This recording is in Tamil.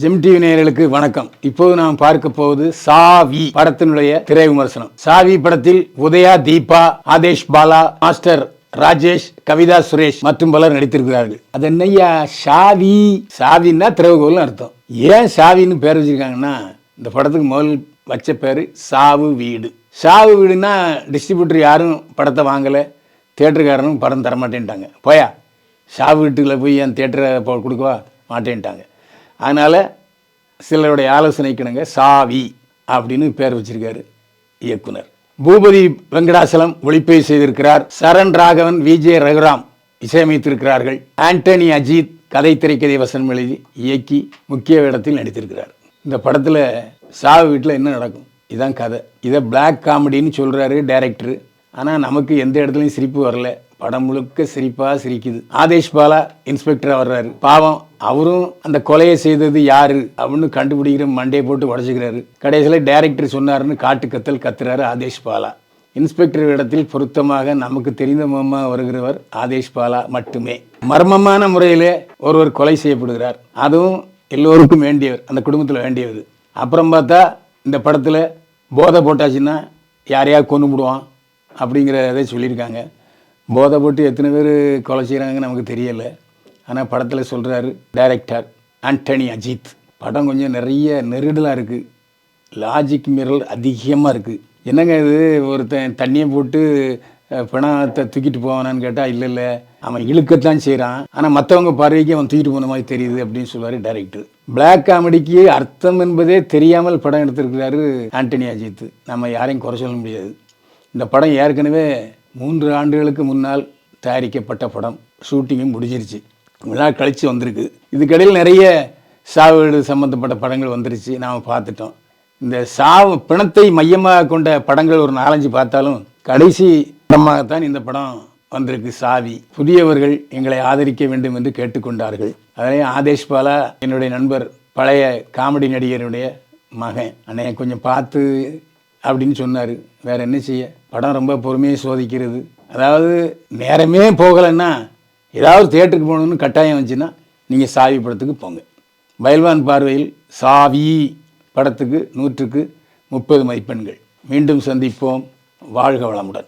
ஜெம் டிவி நேயர்களுக்கு வணக்கம். இப்போது நாம் பார்க்க போவது சாவி படத்தினுடைய திரை விமர்சனம். சாவி படத்தில் உதயா, தீபா, ஆதேஷ் பாலா, மாஸ்டர் ராஜேஷ், கவிதா சுரேஷ் மற்றும் பலர் நடித்திருக்கிறார்கள். அது என்னையா சாவி? சாவின்னா திறவுகோல்னு அர்த்தம். ஏன் சாவின்னு பேர் வச்சிருக்காங்கன்னா, இந்த படத்துக்கு முதல் வச்ச பேரு சாவு வீடு. சாவு வீடுன்னா டிஸ்ட்ரிபியூட்டர் யாரும் படத்தை வாங்கலை, தியேட்டருக்காரனும் படம் தரமாட்டேன்ட்டாங்க. போயா சாவு வீட்டுக்குள்ள போய் என் தியேட்டரை கொடுக்கவா மாட்டேன்ட்டாங்க. அதனால் சிலருடைய ஆலோசனைக்கிணங்க சாவி அப்படின்னு பேர் வச்சிருக்காரு இயக்குனர். பூபதி வெங்கடாசலம் ஒளிப்பதிவு செய்திருக்கிறார். சரண் ராகவன், விஜே ரகுராம் இசையமைத்திருக்கிறார்கள். ஆண்டனி அஜித் கதை திரைக்கதை வசனம் எழுதி இயக்கி முக்கிய வேடத்தில் நடித்திருக்கிறார். இந்த படத்தில் சாவு வீட்டில் என்ன நடக்கும், இதான் கதை. இதை பிளாக் காமெடின்னு சொல்கிறாரு டைரக்டரு. ஆனால் நமக்கு எந்த இடத்துலையும் சிரிப்பு வரல. படம் முழுக்க சிரிப்பாக சிரிக்குது. ஆதேஷ் பாலா இன்ஸ்பெக்டராக வர்றாரு. பாவம், அவரும் அந்த கொலையை செய்தது யாரு அப்படின்னு கண்டுபிடிக்கிற மண்டையை போட்டு உடச்சிக்கிறாரு. கடைசியில் டைரக்டர் சொன்னாருன்னு காட்டு கத்தல் கத்துறாரு ஆதேஷ் பாலா. இன்ஸ்பெக்டர் இடத்தில் பொருத்தமாக நமக்கு தெரிந்த முகமாக வருகிறவர் ஆதேஷ் பாலா மட்டுமே. மர்மமான முறையிலே ஒருவர் கொலை செய்யப்படுகிறார். அதுவும் எல்லோருக்கும் வேண்டியவர், அந்த குடும்பத்தில் வேண்டியவர். அப்புறம் பார்த்தா இந்த படத்தில் போதை போட்டாச்சுன்னா யாரையாவது கொண்டு விடுவான் அப்படிங்கிறதை சொல்லியிருக்காங்க. போதை போட்டு எத்தனை பேர் கொலை செய்கிறாங்கன்னு நமக்கு தெரியலை. ஆனால் படத்தில் சொல்கிறாரு டைரக்டர் ஆண்டனி அஜித். படம் கொஞ்சம் நிறைய நெருடலாக இருக்குது, லாஜிக் மீறல் அதிகமாக இருக்குது. என்னங்க இது, ஒருத்தன் தண்ணியை போட்டு பிணத்தை தூக்கிட்டு போவானான்னு கேட்டால் இல்லை, அவன் இழுக்கத்தான் செய்கிறான், ஆனால் மற்றவங்க பார்வைக்கு அவன் தூக்கிட்டு போன மாதிரி தெரியுது அப்படின்னு சொல்லுவார் டைரக்டர். பிளாக் காமெடிக்கு அர்த்தம் என்பதே தெரியாமல் படம் எடுத்திருக்கிறாரு ஆண்டனி அஜித். நம்ம யாரையும் குறை சொல்ல முடியாது. இந்த படம் ஏற்கனவே 3 ஆண்டுகளுக்கு முன்னால் தயாரிக்கப்பட்ட படம். ஷூட்டிங்கும் முடிஞ்சிருச்சு, விழா கழித்து வந்திருக்கு. இதுக்கடையில் நிறைய சாவு வீடு சம்மந்தப்பட்ட படங்கள் வந்துருச்சு, நாம் பார்த்துட்டோம். இந்த சாவு பிணத்தை மையமாக கொண்ட படங்கள் ஒரு 4-5 பார்த்தாலும் கடைசி படமாகத்தான் இந்த படம் வந்திருக்கு சாவி. புதியவர்கள் எங்களை ஆதரிக்க வேண்டும் என்று கேட்டுக்கொண்டார்கள். அதே ஆதேஷ் பாலா என்னுடைய நண்பர், பழைய காமெடி நடிகருடைய மகன். அன்னைய கொஞ்சம் பார்த்து அப்படின்னு சொன்னார். வேறு என்ன செய்ய, படம் ரொம்ப பொறுமையை சோதிக்கிறது. அதாவது நேரமே போகலைன்னா ஏதாவது தியேட்டருக்கு போகணுன்னு கட்டாயம் வந்துச்சுன்னா நீங்கள் சாவி படத்துக்கு போங்க. பயில்வான் பார்வையில் சாவி படத்துக்கு 100க்கு 30 மதிப்பெண்கள். மீண்டும் சந்திப்போம். வாழ்க வளமுடன்.